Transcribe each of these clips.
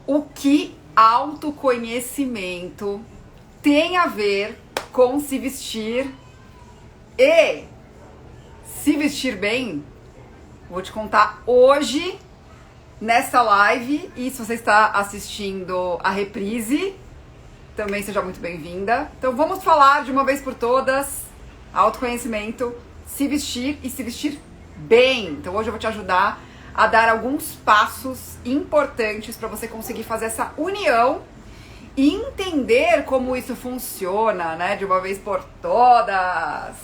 O que autoconhecimento tem a ver com se vestir e se vestir bem? Vou te contar hoje nessa live, e se você está assistindo a reprise, também seja muito bem-vinda. Então vamos falar de uma vez por todas autoconhecimento, se vestir e se vestir bem. Então hoje eu vou te ajudar a dar alguns passos importantes para você conseguir fazer essa união e entender como isso funciona, né, de uma vez por todas.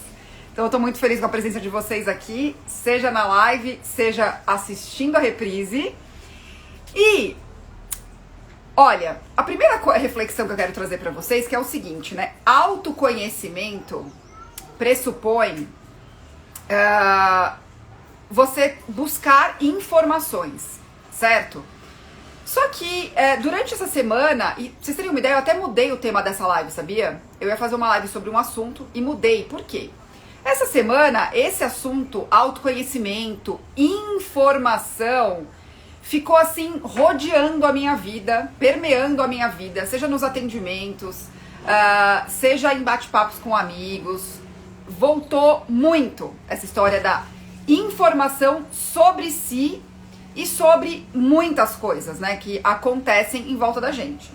Então eu tô muito feliz com a presença de vocês aqui, seja na live, seja assistindo a reprise. E olha, a primeira reflexão que eu quero trazer para vocês que é o seguinte, né? Autoconhecimento pressupõe você buscar informações, certo? Só que durante essa semana, e pra vocês terem uma ideia, eu até mudei o tema dessa live, sabia? Eu ia fazer uma live sobre um assunto e mudei. Por quê? Essa semana, esse assunto, autoconhecimento, informação, ficou assim, rodeando a minha vida, permeando a minha vida, seja nos atendimentos, seja em bate-papos com amigos. Voltou muito essa história da informação sobre si e sobre muitas coisas, né, que acontecem em volta da gente.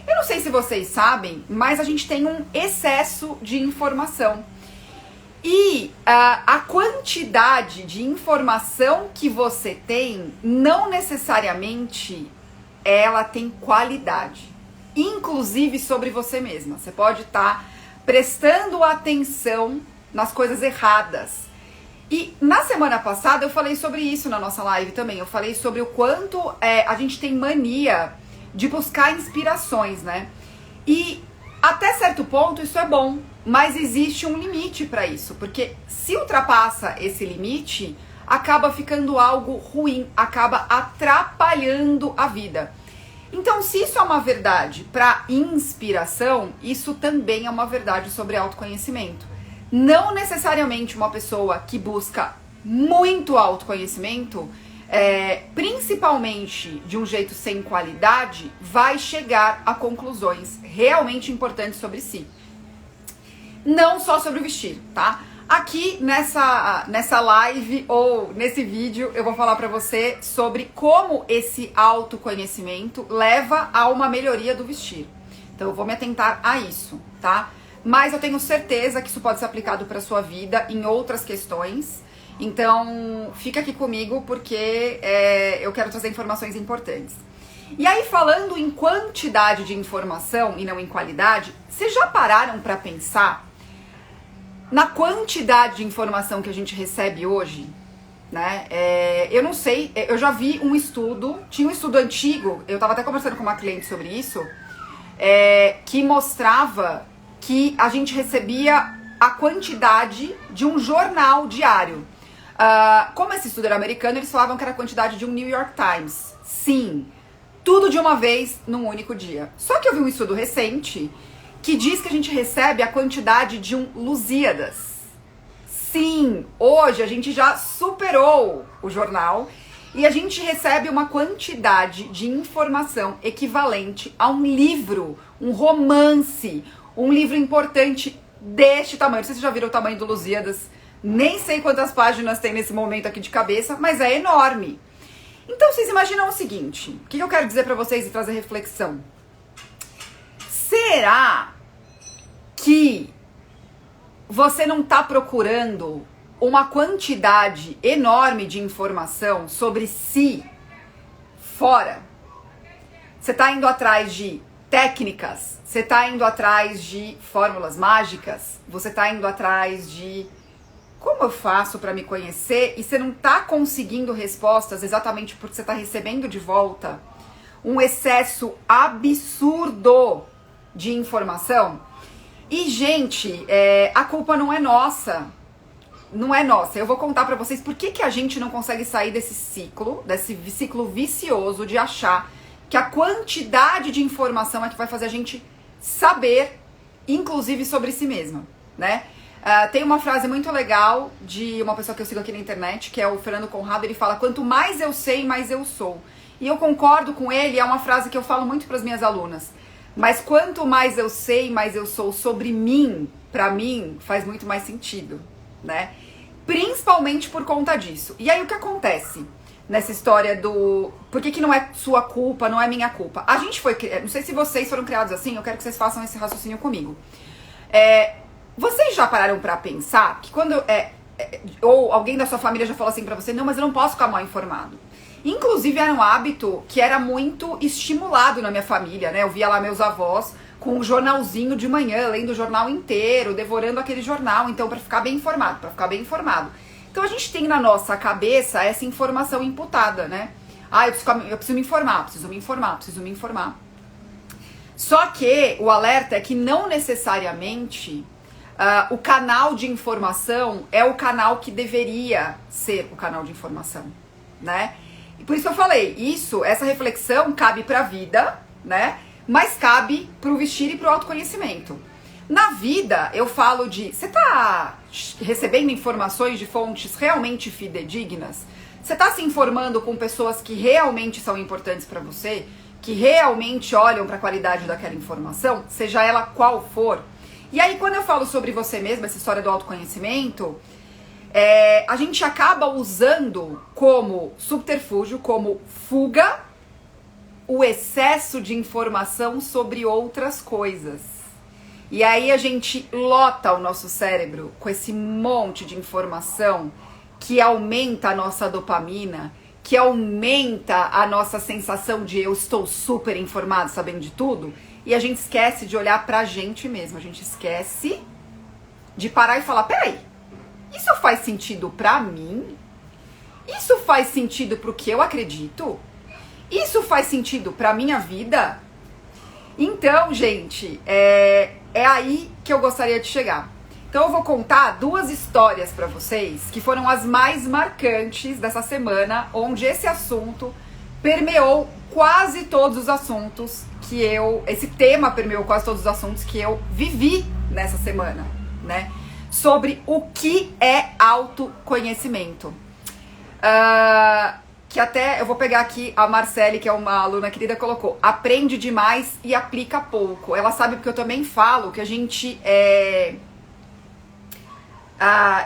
Eu não sei se vocês sabem, mas a gente tem um excesso de informação. E a quantidade de informação que você tem, não necessariamente ela tem qualidade. Inclusive sobre você mesma. Você pode estar prestando atenção nas coisas erradas. E na semana passada eu falei sobre isso na nossa live também. Eu falei sobre o quanto a gente tem mania de buscar inspirações, né? E até certo ponto isso é bom, mas existe um limite para isso. Porque se ultrapassa esse limite, acaba ficando algo ruim, acaba atrapalhando a vida. Então, se isso é uma verdade para inspiração, isso também é uma verdade sobre autoconhecimento. Não necessariamente uma pessoa que busca muito autoconhecimento, principalmente de um jeito sem qualidade, vai chegar a conclusões realmente importantes sobre si. Não só sobre o vestir, tá? Aqui nessa live ou nesse vídeo eu vou falar pra você sobre como esse autoconhecimento leva a uma melhoria do vestir. Então eu vou me atentar a isso, tá? Mas eu tenho certeza que isso pode ser aplicado para sua vida em outras questões. Então, fica aqui comigo porque eu quero trazer informações importantes. E aí, falando em quantidade de informação e não em qualidade, vocês já pararam para pensar na quantidade de informação que a gente recebe hoje? Né? Eu não sei, eu já vi um estudo, tinha um estudo antigo, eu estava até conversando com uma cliente sobre isso, que mostrava que a gente recebia a quantidade de um jornal diário. Como esse estudo era americano, eles falavam que era a quantidade de um New York Times. Sim, tudo de uma vez num único dia. Só que eu vi um estudo recente que diz que a gente recebe a quantidade de um Lusíadas. Sim, hoje a gente já superou o jornal e a gente recebe uma quantidade de informação equivalente a um livro, um romance, um livro importante deste tamanho. Não sei se vocês já viram o tamanho do Lusíadas. Nem sei quantas páginas tem nesse momento aqui de cabeça, mas é enorme. Então vocês imaginam o seguinte, o que eu quero dizer pra vocês e trazer reflexão? Será que você não tá procurando uma quantidade enorme de informação sobre si fora? Você tá indo atrás de técnicas, você está indo atrás de fórmulas mágicas, você está indo atrás de como eu faço para me conhecer e você não está conseguindo respostas exatamente porque você está recebendo de volta um excesso absurdo de informação. E, gente, a culpa não é nossa. Não é nossa. Eu vou contar para vocês por que a gente não consegue sair desse ciclo vicioso de achar que a quantidade de informação é que vai fazer a gente saber, inclusive sobre si mesma, né? Tem uma frase muito legal de uma pessoa que eu sigo aqui na internet, que é o Fernando Conrado. Ele fala: quanto mais eu sei, mais eu sou. E eu concordo com ele, é uma frase que eu falo muito para as minhas alunas. Mas quanto mais eu sei, mais eu sou sobre mim, para mim, faz muito mais sentido, né? Principalmente por conta disso. E aí o que acontece nessa história do... Por que não é sua culpa, não é minha culpa? A gente foi... Não sei se vocês foram criados assim, eu quero que vocês façam esse raciocínio comigo. Vocês já pararam pra pensar que quando... ou alguém da sua família já falou assim pra você, não, mas eu não posso ficar mal informado. Inclusive era um hábito que era muito estimulado na minha família, né? Eu via lá meus avós com um jornalzinho de manhã, lendo o jornal inteiro, devorando aquele jornal, então pra ficar bem informado, Então a gente tem na nossa cabeça essa informação imputada, né? Eu preciso me informar. Só que o alerta é que não necessariamente o canal de informação é o canal que deveria ser o canal de informação, né? E por isso eu falei, essa reflexão cabe para a vida, né? Mas cabe para o vestir e para o autoconhecimento. Na vida, eu falo você tá recebendo informações de fontes realmente fidedignas? Você tá se informando com pessoas que realmente são importantes para você? Que realmente olham para a qualidade daquela informação? Seja ela qual for. E aí, quando eu falo sobre você mesmo, essa história do autoconhecimento, a gente acaba usando como subterfúgio, como fuga, o excesso de informação sobre outras coisas. E aí a gente lota o nosso cérebro com esse monte de informação que aumenta a nossa dopamina, que aumenta a nossa sensação de eu estou super informado, sabendo de tudo, e a gente esquece de olhar pra gente mesmo, a gente esquece de parar e falar, peraí, isso faz sentido pra mim? Isso faz sentido pro que eu acredito? Isso faz sentido pra minha vida? Então, gente, é aí que eu gostaria de chegar. Então eu vou contar 2 histórias pra vocês que foram as mais marcantes dessa semana, onde esse assunto permeou quase todos os assuntos esse tema permeou quase todos os assuntos que eu vivi nessa semana, né? Sobre o que é autoconhecimento. Que até eu vou pegar aqui a Marcele, que é uma aluna querida, colocou: aprende demais e aplica pouco. Ela sabe porque eu também falo que a gente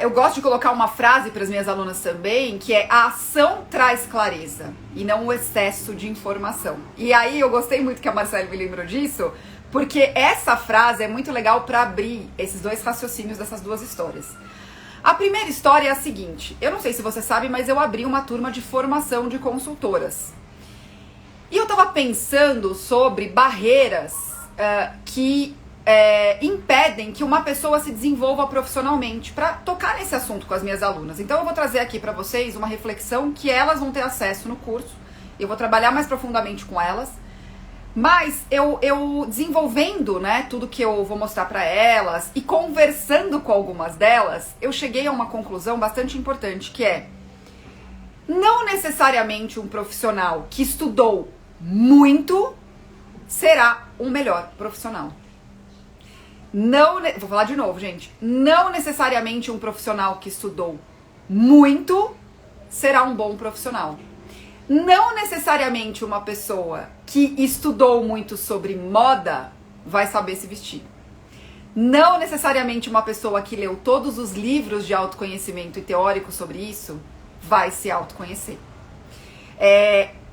eu gosto de colocar uma frase para as minhas alunas também, que é: a ação traz clareza e não o excesso de informação. E aí eu gostei muito que a Marcele me lembrou disso, porque essa frase é muito legal para abrir esses 2 raciocínios dessas 2 histórias. A primeira história é a seguinte: eu não sei se você sabe, mas eu abri uma turma de formação de consultoras. E eu tava pensando sobre barreiras que impedem que uma pessoa se desenvolva profissionalmente, para tocar nesse assunto com as minhas alunas. Então eu vou trazer aqui para vocês uma reflexão que elas vão ter acesso no curso. Eu vou trabalhar mais profundamente com elas. Mas eu desenvolvendo, né, tudo que eu vou mostrar para elas e conversando com algumas delas, eu cheguei a uma conclusão bastante importante, que é: não necessariamente um profissional que estudou muito será um melhor profissional. Vou falar de novo, gente. Não necessariamente um profissional que estudou muito será um bom profissional. Não necessariamente uma pessoa que estudou muito sobre moda vai saber se vestir. Não necessariamente uma pessoa que leu todos os livros de autoconhecimento e teórico sobre isso vai se autoconhecer.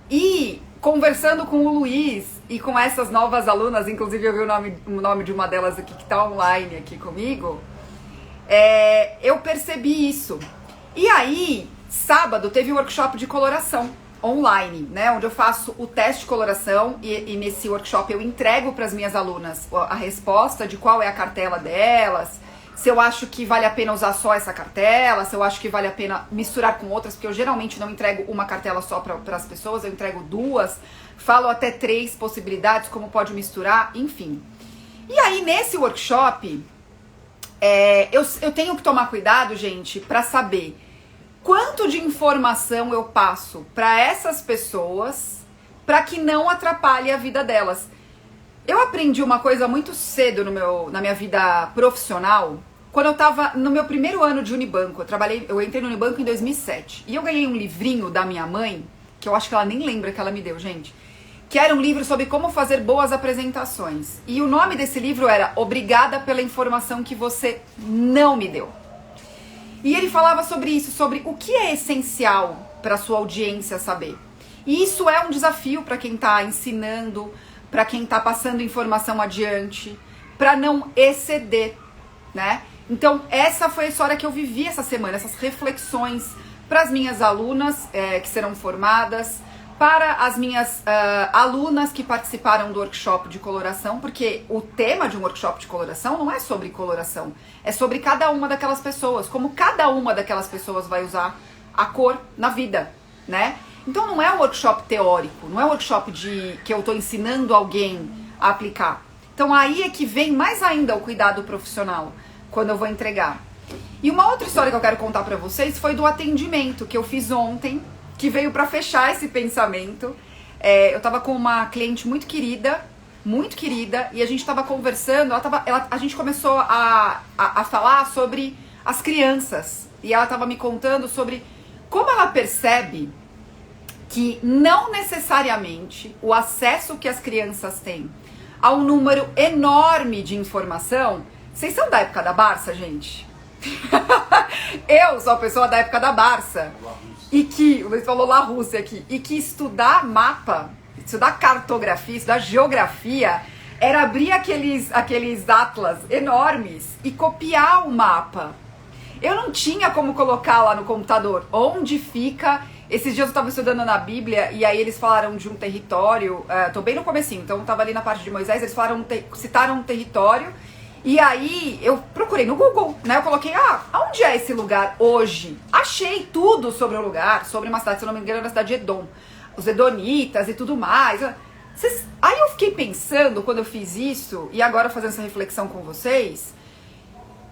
E conversando com o Luiz e com essas novas alunas, inclusive eu vi o nome de uma delas aqui que está online aqui comigo, eu percebi isso. E aí, sábado, teve um workshop de coloração online, né, onde eu faço o teste de coloração e nesse workshop eu entrego para as minhas alunas a resposta de qual é a cartela delas, se eu acho que vale a pena usar só essa cartela, se eu acho que vale a pena misturar com outras, porque eu geralmente não entrego uma cartela só para as pessoas, eu entrego 2, falo até 3 possibilidades, como pode misturar, enfim. E aí nesse workshop, eu tenho que tomar cuidado, gente, para saber quanto de informação eu passo para essas pessoas para que não atrapalhe a vida delas. Eu aprendi uma coisa muito cedo na minha vida profissional, quando eu tava no meu primeiro ano de Unibanco. Eu entrei no Unibanco em 2007 e eu ganhei um livrinho da minha mãe que eu acho que ela nem lembra que ela me deu, gente, que era um livro sobre como fazer boas apresentações. E o nome desse livro era Obrigada pela informação que você não me deu. E ele falava sobre isso, sobre o que é essencial para a sua audiência saber. E isso é um desafio para quem está ensinando, para quem está passando informação adiante, para não exceder, né? Então, essa foi a história que eu vivi essa semana, essas reflexões para as minhas alunas que serão formadas, para as minhas alunas que participaram do workshop de coloração, porque o tema de um workshop de coloração não é sobre coloração, é sobre cada uma daquelas pessoas, como cada uma daquelas pessoas vai usar a cor na vida, né? Então não é um workshop teórico, não é um workshop que eu estou ensinando alguém a aplicar. Então aí é que vem mais ainda o cuidado profissional, quando eu vou entregar. E uma outra história que eu quero contar pra vocês foi do atendimento que eu fiz ontem, que veio pra fechar esse pensamento. Eu tava com uma cliente muito querida, e a gente tava conversando, a gente começou a falar sobre as crianças. E ela tava me contando sobre como ela percebe que não necessariamente o acesso que as crianças têm a um número enorme de informação. Vocês são da época da Barça, gente? Eu sou a pessoa da época da Barça. E que, o Luiz falou La Rússia aqui, e que estudar mapa, estudar cartografia, estudar geografia, era abrir aqueles atlas enormes e copiar o mapa. Eu não tinha como colocar lá no computador onde fica. Esses dias eu estava estudando na Bíblia e aí eles falaram de um território, tô bem no comecinho, então eu tava ali na parte de Moisés, eles citaram um território. E aí eu procurei no Google, né? Eu coloquei, aonde é esse lugar hoje? Achei tudo sobre o lugar, sobre uma cidade, se eu não me engano, era a cidade de Edom. Os Edonitas e tudo mais. Aí eu fiquei pensando, quando eu fiz isso, e agora fazendo essa reflexão com vocês,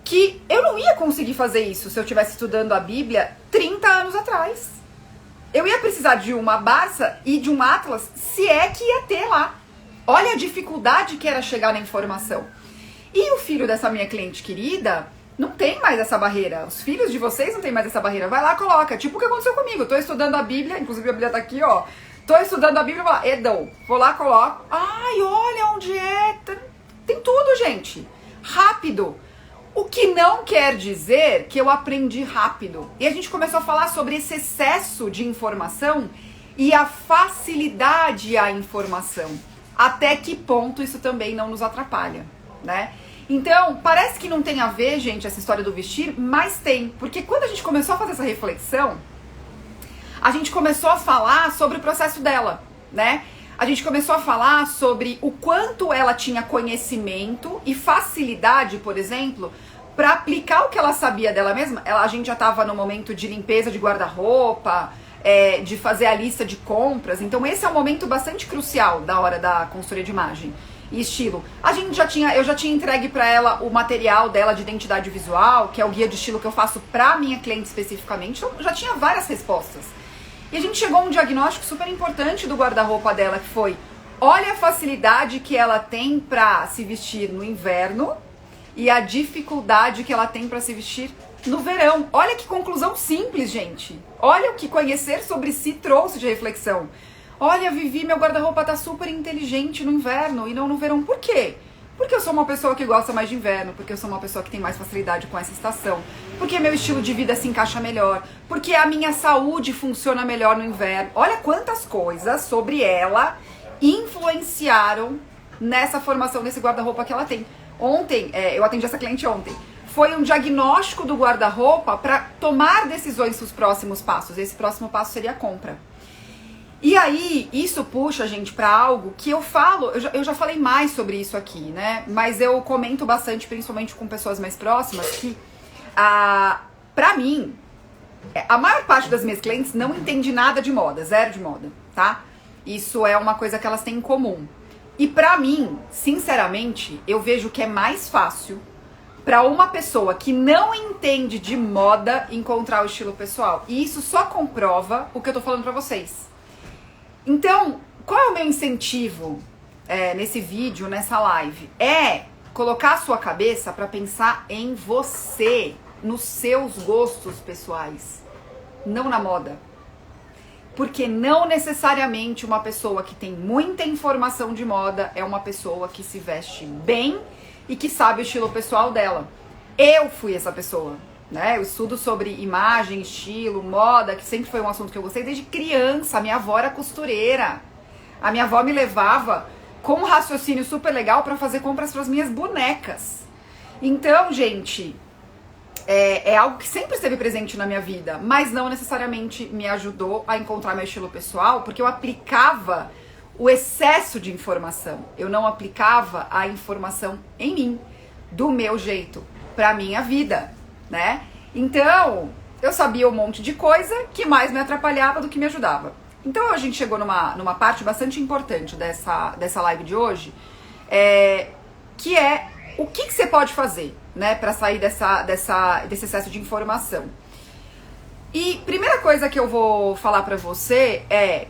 que eu não ia conseguir fazer isso se eu estivesse estudando a Bíblia 30 anos atrás. Eu ia precisar de uma Barça e de um Atlas, se é que ia ter lá. Olha a dificuldade que era chegar na informação. E o filho dessa minha cliente querida não tem mais essa barreira. Os filhos de vocês não tem mais essa barreira. Vai lá, coloca. Tipo o que aconteceu comigo. Eu tô estudando a Bíblia, inclusive a Bíblia tá aqui, ó. Tô estudando a Bíblia, vou lá, Edom. Vou lá, coloco. Ai, olha onde é. Tem tudo, gente. Rápido. O que não quer dizer que eu aprendi rápido. E a gente começou a falar sobre esse excesso de informação e a facilidade à informação. Até que ponto isso também não nos atrapalha, né? Então, parece que não tem a ver, gente, essa história do vestir, mas tem. Porque quando a gente começou a fazer essa reflexão, a gente começou a falar sobre o processo dela, né? A gente começou a falar sobre o quanto ela tinha conhecimento e facilidade, por exemplo, para aplicar o que ela sabia dela mesma. A gente já estava no momento de limpeza de guarda-roupa, de fazer a lista de compras. Então esse é um momento bastante crucial da hora da consultoria de imagem e estilo. Eu já tinha entregue para ela o material dela de identidade visual, que é o guia de estilo que eu faço para minha cliente especificamente. Então já tinha várias respostas. E a gente chegou a um diagnóstico super importante do guarda-roupa dela, que foi: olha a facilidade que ela tem para se vestir no inverno e a dificuldade que ela tem para se vestir no verão. Olha que conclusão simples, gente. Olha o que conhecer sobre si trouxe de reflexão. Olha, Vivi, meu guarda-roupa tá super inteligente no inverno e não no verão. Por quê? Porque eu sou uma pessoa que gosta mais de inverno, porque eu sou uma pessoa que tem mais facilidade com essa estação, porque meu estilo de vida se encaixa melhor, porque a minha saúde funciona melhor no inverno. Olha quantas coisas sobre ela influenciaram nessa formação desse guarda-roupa que ela tem. Ontem, eu atendi essa cliente ontem, foi um diagnóstico do guarda-roupa para tomar decisões dos próximos passos. Esse próximo passo seria a compra. E aí, isso puxa, gente, pra algo que eu falo, eu já falei mais sobre isso aqui, né? Mas eu comento bastante, principalmente com pessoas mais próximas, que, pra mim, a maior parte das minhas clientes não entende nada de moda, zero de moda, tá? Isso é uma coisa que elas têm em comum. E pra mim, sinceramente, eu vejo que é mais fácil pra uma pessoa que não entende de moda encontrar o estilo pessoal. E isso só comprova o que eu tô falando pra vocês. Então, qual é o meu incentivo nesse vídeo, nessa live? É colocar a sua cabeça para pensar em você, nos seus gostos pessoais, não na moda. Porque não necessariamente uma pessoa que tem muita informação de moda é uma pessoa que se veste bem e que sabe o estilo pessoal dela. Eu fui essa pessoa, né? Eu estudo sobre imagem, estilo, moda, que sempre foi um assunto que eu gostei desde criança. A minha avó era costureira. A minha avó me levava com um raciocínio super legal para fazer compras para as minhas bonecas. Então, gente, é algo que sempre esteve presente na minha vida, mas não necessariamente me ajudou a encontrar meu estilo pessoal, porque eu aplicava o excesso de informação. Eu não aplicava a informação em mim, do meu jeito, pra minha vida, né? Então, eu sabia um monte de coisa que mais me atrapalhava do que me ajudava. Então, a gente chegou numa parte bastante importante dessa live de hoje, que é o que você pode fazer, né, para sair desse excesso de informação. E primeira coisa que eu vou falar pra você é: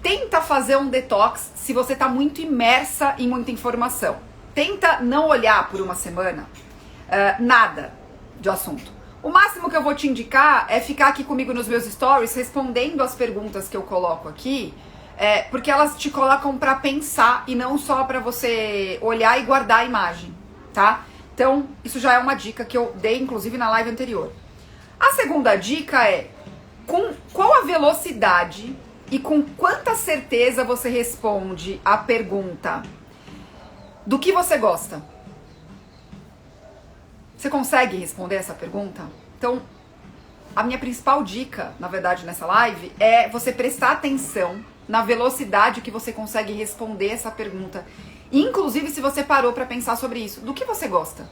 tenta fazer um detox se você tá muito imersa em muita informação. Tenta não olhar por uma semana nada de assunto. O máximo que eu vou te indicar é ficar aqui comigo nos meus stories respondendo as perguntas que eu coloco aqui, porque elas te colocam pra pensar e não só pra você olhar e guardar a imagem, tá? Então, isso já é uma dica que eu dei, inclusive, na live anterior. A segunda dica é: com qual a velocidade e com quanta certeza você responde a pergunta do que você gosta? Você consegue responder essa pergunta? Então, a minha principal dica, na verdade, nessa live, é você prestar atenção na velocidade que você consegue responder essa pergunta. Inclusive, se você parou para pensar sobre isso, do que você gosta,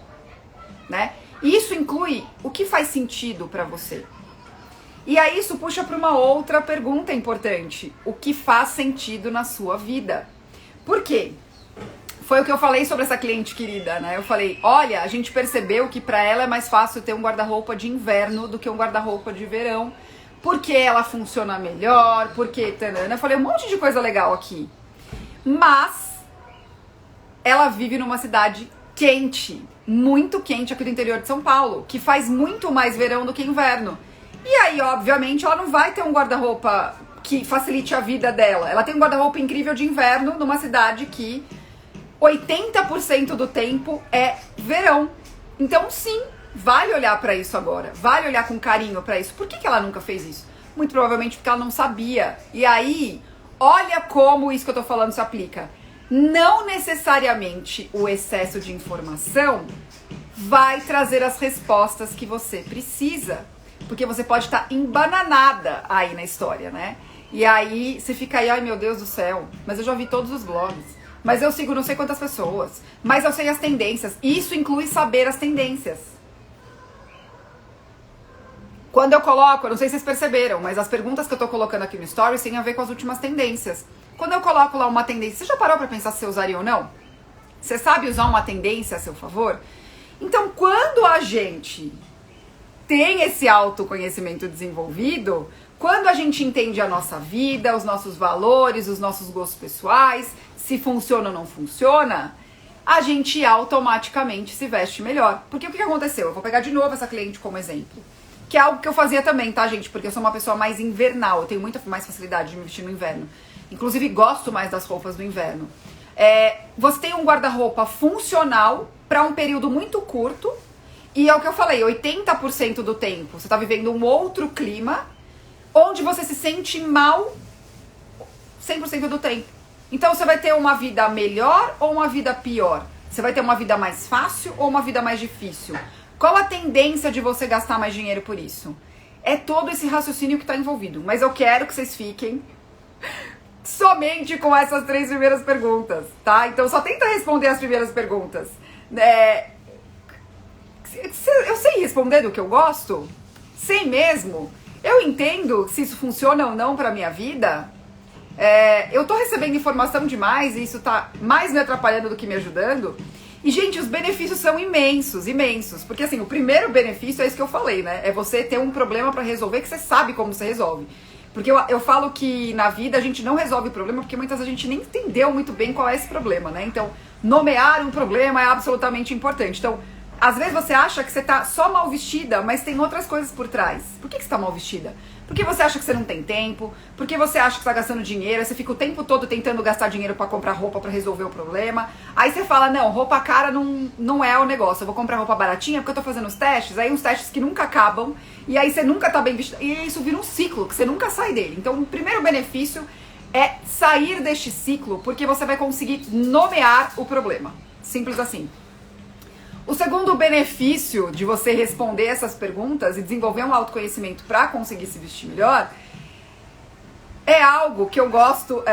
né? E isso inclui o que faz sentido para você. E aí isso puxa para uma outra pergunta importante: o que faz sentido na sua vida? Por quê? Foi o que eu falei sobre essa cliente querida, né? Eu falei: olha, a gente percebeu que para ela é mais fácil ter um guarda-roupa de inverno do que um guarda-roupa de verão, porque ela funciona melhor, porque... Eu falei um monte de coisa legal aqui. Mas ela vive numa cidade quente, muito quente aqui do interior de São Paulo, que faz muito mais verão do que inverno. E aí, obviamente, ela não vai ter um guarda-roupa que facilite a vida dela. Ela tem um guarda-roupa incrível de inverno numa cidade que 80% do tempo é verão. Então, sim, vale olhar pra isso agora. Vale olhar com carinho pra isso. Por que ela nunca fez isso? Muito provavelmente porque ela não sabia. E aí, olha como isso que eu tô falando se aplica. Não necessariamente o excesso de informação vai trazer as respostas que você precisa, porque você pode estar embananada aí na história, né? E aí você fica aí: ai meu Deus do céu, mas eu já vi todos os blogs, mas eu sigo não sei quantas pessoas, mas eu sei as tendências. Isso inclui saber as tendências. Quando eu coloco, eu não sei se vocês perceberam, mas as perguntas que eu tô colocando aqui no Stories têm a ver com as últimas tendências. Quando eu coloco lá uma tendência, você já parou pra pensar se você usaria ou não? Você sabe usar uma tendência a seu favor? Então, quando a gente tem esse autoconhecimento desenvolvido, quando a gente entende a nossa vida, os nossos valores, os nossos gostos pessoais, se funciona ou não funciona, a gente automaticamente se veste melhor. Porque o que aconteceu? Eu vou pegar de novo essa cliente como exemplo. Que é algo que eu fazia também, tá, gente? Porque eu sou uma pessoa mais invernal, eu tenho muita mais facilidade de me vestir no inverno. Inclusive, gosto mais das roupas do inverno. Você tem um guarda-roupa funcional para um período muito curto. E é o que eu falei, 80% do tempo você tá vivendo um outro clima, onde você se sente mal 100% do tempo. Então, você vai ter uma vida melhor ou uma vida pior? Você vai ter uma vida mais fácil ou uma vida mais difícil? Qual a tendência de você gastar mais dinheiro por isso? É todo esse raciocínio que está envolvido. Mas eu quero que vocês fiquem somente com essas 3 primeiras perguntas, tá? Então só tenta responder as primeiras perguntas. Eu sei responder do que eu gosto? Sei mesmo? Eu entendo se isso funciona ou não pra minha vida? Eu tô recebendo informação demais e isso tá mais me atrapalhando do que me ajudando? E, gente, os benefícios são imensos, imensos. Porque, assim, o primeiro benefício é isso que eu falei, né? É você ter um problema pra resolver que você sabe como você resolve. Porque eu falo que na vida a gente não resolve o problema porque muitas vezes a gente nem entendeu muito bem qual é esse problema, né? Então, nomear um problema é absolutamente importante. Então, às vezes você acha que você tá só mal vestida, mas tem outras coisas por trás. Por que você tá mal vestida? Porque você acha que você não tem tempo, porque você acha que está gastando dinheiro, aí você fica o tempo todo tentando gastar dinheiro para comprar roupa para resolver o problema. Aí você fala, não, roupa cara não é o negócio, eu vou comprar roupa baratinha porque eu tô fazendo os testes, aí uns testes que nunca acabam, e aí você nunca tá bem vestido, e isso vira um ciclo, que você nunca sai dele. Então o primeiro benefício é sair deste ciclo, porque você vai conseguir nomear o problema. Simples assim. O segundo benefício de você responder essas perguntas e desenvolver um autoconhecimento para conseguir se vestir melhor é algo que eu gosto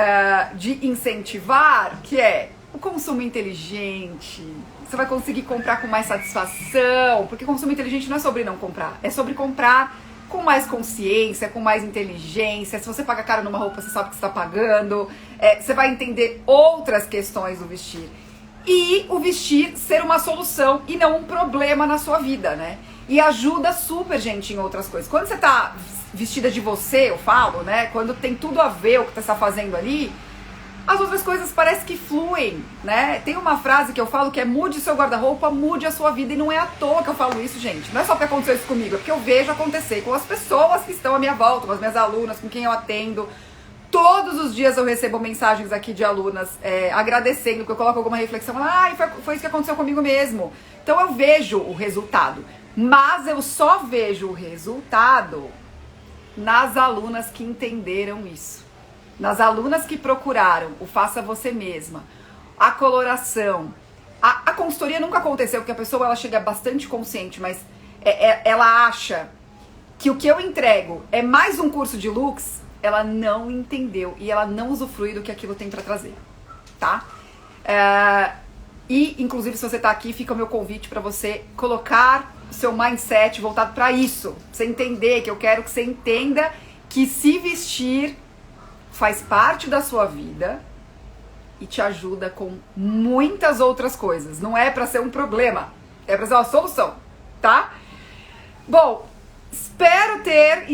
de incentivar, que é o consumo inteligente. Você vai conseguir comprar com mais satisfação, porque consumo inteligente não é sobre não comprar, é sobre comprar com mais consciência, com mais inteligência. Se você paga caro numa roupa, você sabe que você está pagando. Você vai entender outras questões do vestir. E o vestir ser uma solução e não um problema na sua vida, né? E ajuda super, gente, em outras coisas. Quando você tá vestida de você, eu falo, né? Quando tem tudo a ver o que você está fazendo ali, as outras coisas parecem que fluem, né? Tem uma frase que eu falo que é mude seu guarda-roupa, mude a sua vida. E não é à toa que eu falo isso, gente. Não é só porque aconteceu isso comigo, é porque eu vejo acontecer com as pessoas que estão à minha volta, com as minhas alunas, com quem eu atendo. Todos os dias eu recebo mensagens aqui de alunas agradecendo, que eu coloco alguma reflexão, foi isso que aconteceu comigo mesmo. Então eu vejo o resultado, mas eu só vejo o resultado nas alunas que entenderam isso. Nas alunas que procuraram o faça você mesma, a coloração. A consultoria nunca aconteceu, porque a pessoa ela chega bastante consciente, mas ela acha que o que eu entrego é mais um curso de looks. Ela não entendeu e ela não usufrui do que aquilo tem pra trazer, tá? E, inclusive, se você tá aqui, fica o meu convite pra você colocar o seu mindset voltado pra isso. Pra você entender, que eu quero que você entenda que se vestir faz parte da sua vida e te ajuda com muitas outras coisas. Não é pra ser um problema, é pra ser uma solução, tá? Bom, espero ter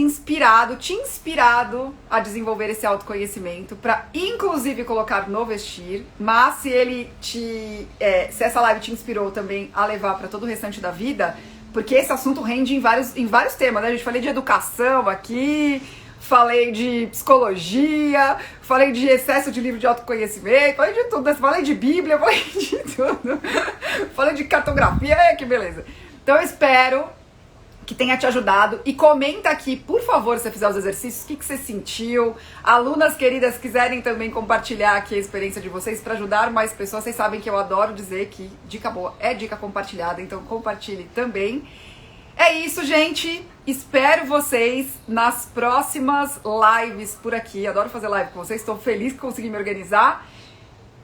te inspirado a desenvolver esse autoconhecimento para, inclusive, colocar no vestir. Mas se essa live te inspirou também a levar para todo o restante da vida, porque esse assunto rende em vários temas, né? A gente falei de educação aqui, falei de psicologia, falei de excesso de livro de autoconhecimento, falei de tudo, falei de Bíblia, falei de tudo, falei de cartografia, que beleza. Então eu espero que tenha te ajudado, e comenta aqui, por favor, se você fizer os exercícios, o que você sentiu. Alunas queridas, quiserem também compartilhar aqui a experiência de vocês para ajudar mais pessoas, vocês sabem que eu adoro dizer que dica boa é dica compartilhada, então compartilhe também. É isso, gente, espero vocês nas próximas lives por aqui, adoro fazer live com vocês, estou feliz que consegui me organizar.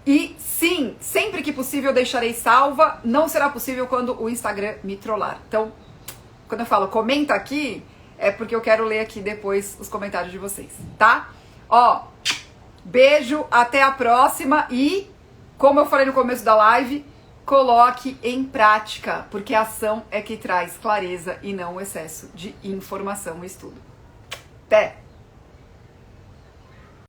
E sim, sempre que possível eu deixarei salva, não será possível quando o Instagram me trollar. Então, quando eu falo comenta aqui, é porque eu quero ler aqui depois os comentários de vocês, tá? Ó, beijo, até a próxima e, como eu falei no começo da live, coloque em prática, porque a ação é que traz clareza e não o excesso de informação e estudo. Até!